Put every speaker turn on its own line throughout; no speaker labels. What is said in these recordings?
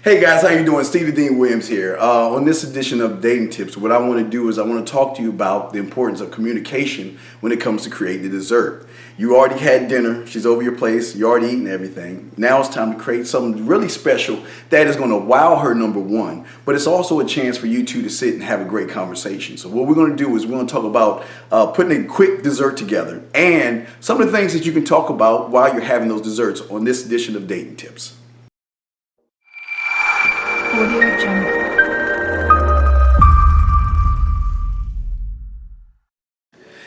Hey guys, how you doing? Stevie Dean Williams here. On this edition of Dating Tips, what I want to do is I want to talk to you about the importance of communication when it comes to creating the dessert. You already had dinner, she's over your place, you already eaten everything. Now it's time to create something really special that is going to wow her, number one, but it's also a chance for you two to sit and have a great conversation. So what we're going to do is we're going to talk about putting a quick dessert together and some of the things that you can talk about while you're having those desserts on this edition of Dating Tips.
Audio Jungle.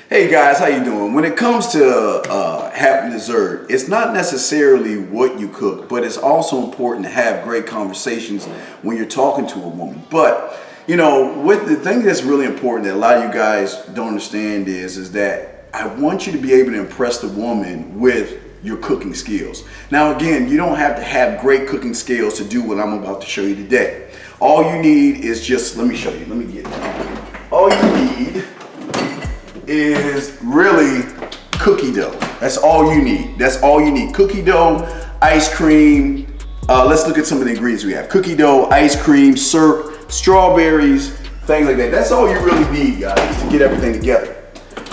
Hey guys, how you doing? When it comes to having dessert, it's not necessarily what you cook, but it's also important to have great conversations when you're talking to a woman. But you know, what the thing that's really important that a lot of you guys don't understand is that I want you to be able to impress the woman with your cooking skills. Now again, you don't have to have great cooking skills to do what I'm about to show you today. All you need is just, let me show you, let me get it. All you need is really cookie dough. That's all you need. That's all you need. Cookie dough, ice cream. Let's look at some of the ingredients we have. Cookie dough, ice cream, syrup, strawberries, things like that. That's all you really need, guys, to get everything together.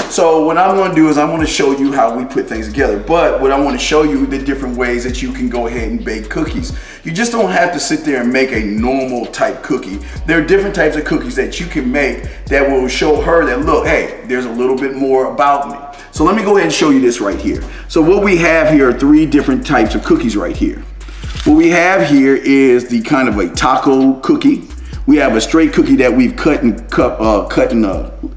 So what I'm going to do is I'm going to show you how we put things together. But what I want to show you the different ways that you can go ahead and bake cookies. You just don't have to sit there and make a normal type cookie. There are different types of cookies that you can make that will show her that, look, hey, there's a little bit more about me. So let me go ahead and show you this right here. So what we have here are three different types of cookies right here. What we have here is the kind of a taco cookie. We have a straight cookie that we've cut in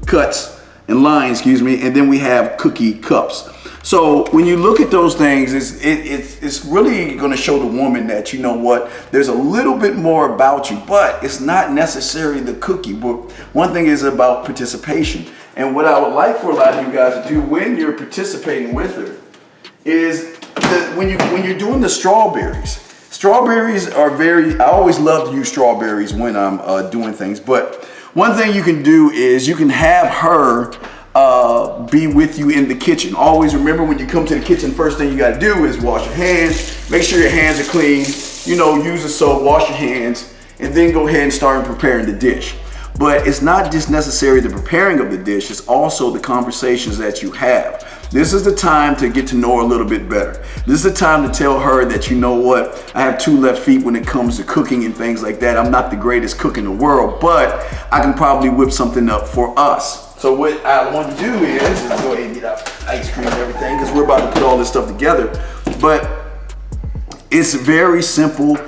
cuts and lines, and then we have cookie cups. So when you look at those things, it's really going to show the woman that, you know what, there's a little bit more about you, but it's not necessarily the cookie. But one thing is about participation. And what I would like for a lot of you guys to do when you're participating with her is that when you're doing the strawberries. Strawberries are I always love to use strawberries when I'm doing things, but one thing you can do is you can have her be with you in the kitchen. Always remember, when you come to the kitchen, first thing you got to do is wash your hands. Make sure your hands are clean. You know, use a soap, wash your hands, and then go ahead and start preparing the dish. But it's not just necessarily the preparing of the dish, it's also the conversations that you have. This is the time to get to know her a little bit better. This is the time to tell her that, you know what, I have two left feet when it comes to cooking and things like that. I'm not the greatest cook in the world, but I can probably whip something up for us. So what I want to do is go ahead and get out ice cream and everything, because we're about to put all this stuff together. But it's very simple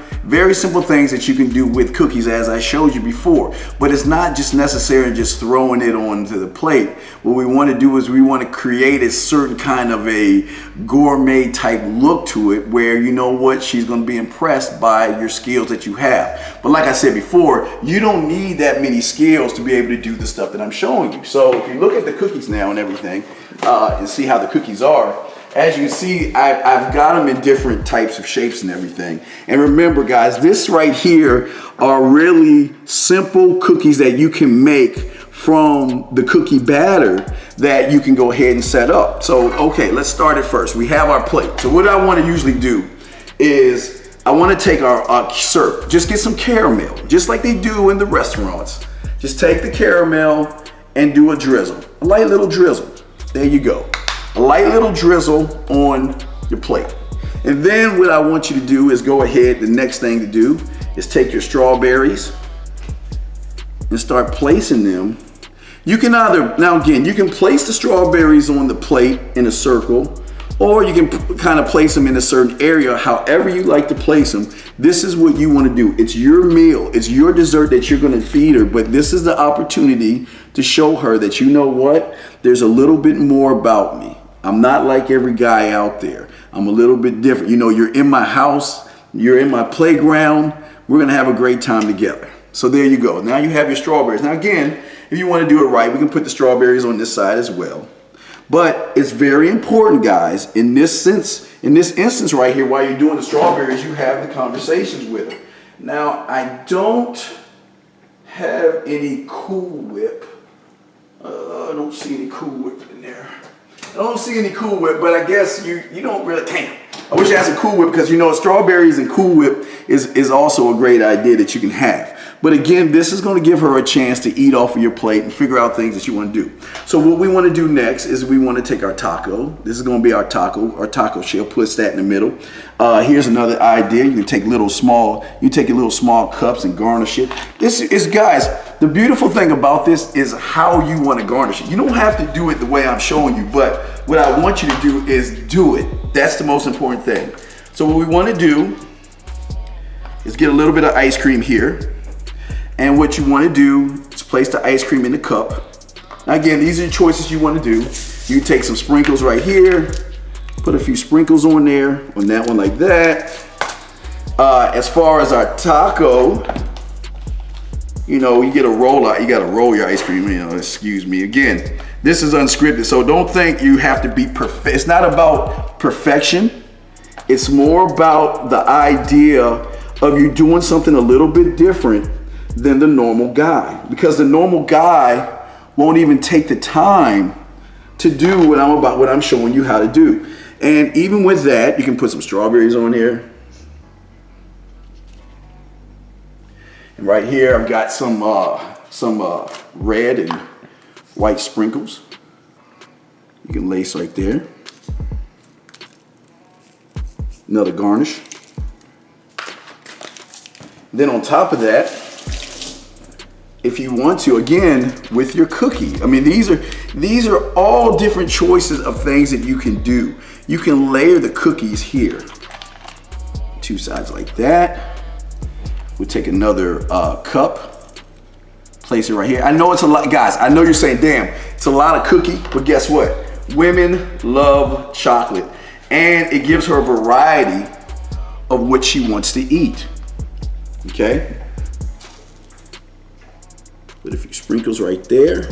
things that you can do with cookies, as I showed you before. But it's not just necessarily just throwing it onto the plate. What we want to do is we want to create a certain kind of a gourmet type look to it, where, you know what, she's going to be impressed by your skills that you have. But like I said before, you don't need that many skills to be able to do the stuff that I'm showing you. So if you look at the cookies now and everything, and see how the cookies are, as you can see, I've got them in different types of shapes and everything. And remember, guys, this right here are really simple cookies that you can make from the cookie batter that you can go ahead and set up. So, okay, let's start it first. We have our plate. So what I want to usually do is I want to take our syrup. Just get some caramel, just like they do in the restaurants. Just take the caramel and do a drizzle, a light little drizzle. There you go. A light little drizzle on your plate. And then what I want you to do is go ahead, the next thing to do is take your strawberries and start placing them. You can either, now again, you can place the strawberries on the plate in a circle, or you can kind of place them in a certain area, however you like to place them. This is what you want to do. It's your meal. It's your dessert that you're going to feed her, but this is the opportunity to show her that, you know what, there's a little bit more about me. I'm not like every guy out there. I'm a little bit different. You know, you're in my house, you're in my playground. We're gonna have a great time together. So there you go. Now you have your strawberries. Now again, if you want to do it right, we can put the strawberries on this side as well. But it's very important, guys, in this instance right here, while you're doing the strawberries, you have the conversations with her. Now, I don't have any Cool Whip. I don't see any Cool Whip in there. I don't see any Cool Whip, but I guess you don't really, damn. I wish I had some Cool Whip because you know strawberries and Cool Whip is also a great idea that you can have. But again, this is going to give her a chance to eat off of your plate and figure out things that you want to do. So what we want to do next is we want to take our taco. This is going to be our taco shell. Puts that in the middle. Here's another idea. You can take little small cups and garnish it. This is, guys, the beautiful thing about this is how you want to garnish it. You don't have to do it the way I'm showing you, but what I want you to do is do it. That's the most important thing. So what we want to do is get a little bit of ice cream here. And what you want to do is place the ice cream in the cup. Now again, these are the choices you want to do. You take some sprinkles right here, put a few sprinkles on there, on that one like that. As far as our taco, you know, you get a roll out, you got to roll your ice cream, you know, excuse me. Again, this is unscripted, so don't think you have to be perfect. It's not about perfection. It's more about the idea of you doing something a little bit different than the normal guy, because the normal guy won't even take the time to do what I'm showing you how to do. And even with that, you can put some strawberries on here. And right here, I've got some red and white sprinkles. You can lace right there. Another garnish. Then on top of that, if you want to, again, with your cookie. I mean, these are all different choices of things that you can do. You can layer the cookies here. Two sides like that. We'll take another cup, place it right here. I know it's a lot, guys, I know you're saying, damn, it's a lot of cookie, but guess what? Women love chocolate, and it gives her a variety of what she wants to eat, okay? Put a few sprinkles right there.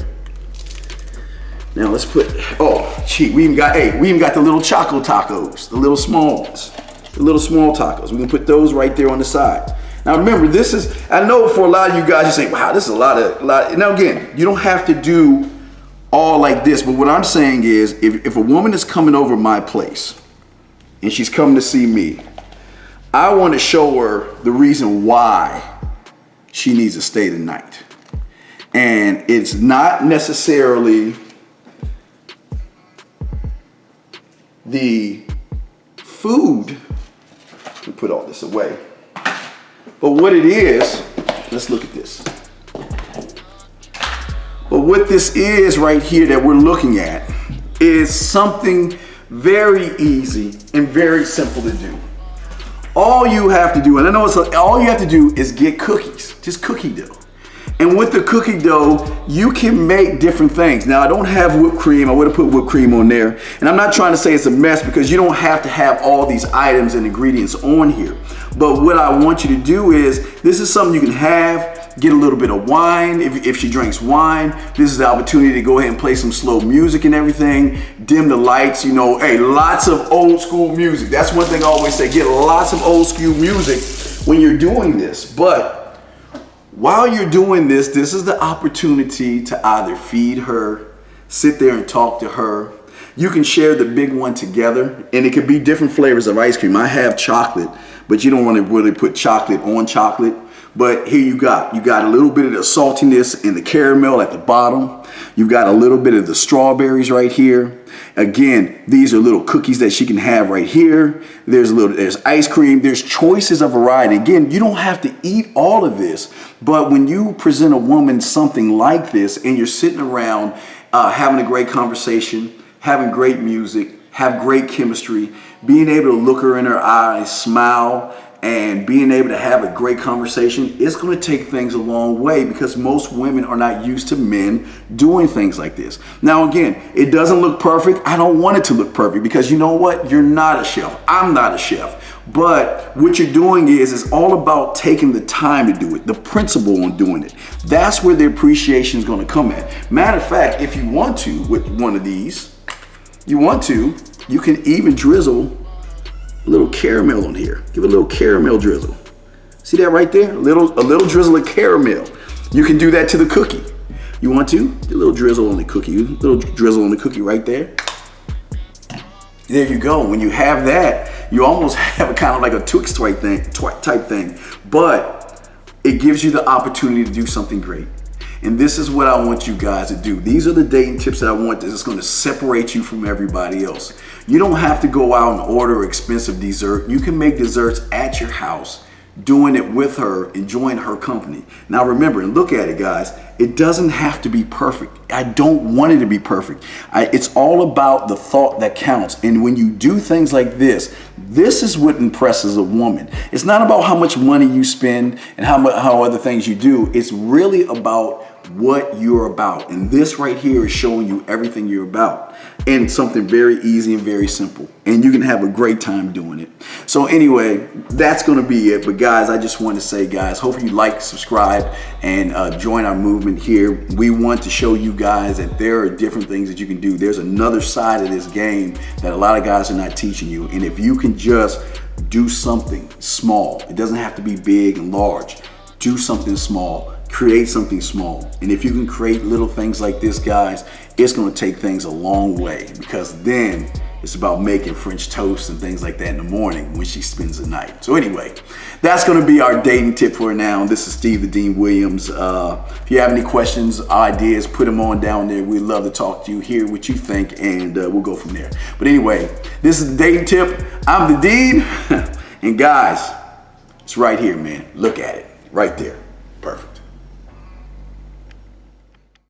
Now let's put, oh, gee, we even got the little choco tacos, the little small ones, the little small tacos. We can put those right there on the side. Now remember, this is, I know for a lot of you guys, you're saying, wow, this is a lot. Now again, you don't have to do all like this, but what I'm saying is, if a woman is coming over my place and she's coming to see me, I want to show her the reason why she needs to stay the night. And it's not necessarily the food, let me put all this away, but what it is, let's look at this. But what this is right here that we're looking at is something very easy and very simple to do. All you have to do, and I know all you have to do is get cookies, just cookie dough. And with the cookie dough, you can make different things. Now, I don't have whipped cream. I would have put whipped cream on there. And I'm not trying to say it's a mess, because you don't have to have all these items and ingredients on here. But what I want you to do is, this is something you can have, get a little bit of wine. If she drinks wine, this is the opportunity to go ahead and play some slow music and everything. Dim the lights, you know, hey, lots of old school music. That's one thing I always say, get lots of old school music when you're doing this. But while you're doing this, this is the opportunity to either feed her, sit there and talk to her. You can share the big one together, and it could be different flavors of ice cream. I have chocolate, but you don't want to really put chocolate on chocolate. But here you got a little bit of the saltiness and the caramel at the bottom. You've got a little bit of the strawberries right here. Again, these are little cookies that she can have right here. There's ice cream. There's choices of variety. Again, you don't have to eat all of this, but when you present a woman something like this and you're sitting around having a great conversation, having great music, have great chemistry, being able to look her in her eyes, smile, and being able to have a great conversation, it's going to take things a long way, because most women are not used to men doing things like this. Now, again, it doesn't look perfect. I don't want it to look perfect, because you know what? You're not a chef. I'm not a chef. But what you're doing is all about taking the time to do it, the principle on doing it. That's where the appreciation is going to come at. Matter of fact, if you want to, with one of these, you can even drizzle a little caramel on here. Give it a little caramel drizzle. See that right there? A little drizzle of caramel. You can do that to the cookie. You want to? A little drizzle on the cookie. A little drizzle on the cookie right there. There you go. When you have that, you almost have a kind of like a Twix type thing, but it gives you the opportunity to do something great. And this is what I want you guys to do. These are the dating tips that I want that's going to separate you from everybody else. You don't have to go out and order expensive dessert. You can make desserts at your house, doing it with her, enjoying her company. Now remember, and look at it, guys, it doesn't have to be perfect. I don't want it to be perfect. It's all about the thought that counts. And when you do things like this is what impresses a woman. It's not about how much money you spend and how other things you do. It's really about what you're about. And this right here is showing you everything you're about, and something very easy and very simple. And you can have a great time doing it. So anyway, that's going to be it. But guys, I just want to say, guys, hopefully you like, subscribe, and join our movement here. We want to show you guys that there are different things that you can do. There's another side of this game that a lot of guys are not teaching you. And if you can just do something small, it doesn't have to be big and large. Do something small. Create something small. And if you can create little things like this, guys, it's going to take things a long way, because then it's about making French toast and things like that in the morning when she spends the night. So anyway, that's going to be our dating tip for now. This is Steve the Dean Williams. If you have any questions, ideas, put them on down there. We'd love to talk to you, hear what you think, and we'll go from there. But anyway, this is the dating tip. I'm the Dean. And guys, it's right here, man. Look at it right there. Perfect.